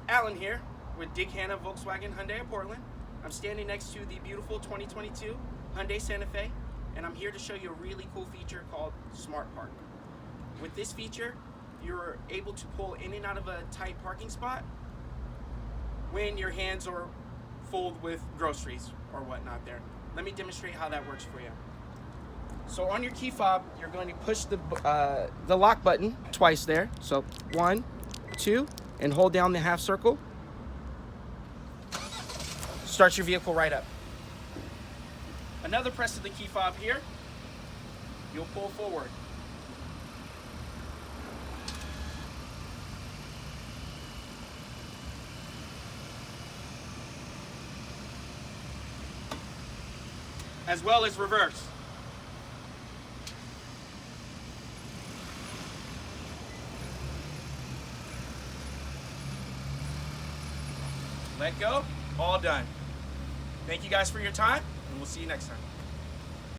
Alan here with Dick Hanna Volkswagen Hyundai of Portland. I'm standing next to the beautiful 2022 Hyundai Santa Fe, and I'm here to show you a really cool feature called Smart Park. With this feature, you're able to pull in and out of a tight parking spot when your hands are full with groceries or whatnot there. Let me demonstrate how that works for you. So on your key fob, you're going to push the lock button twice there. So 1, 2, and hold down the half circle. Start your vehicle right up. Another press of the key fob here, you'll pull forward. As well as reverse. Let go, all done. Thank you guys for your time, and we'll see you next time.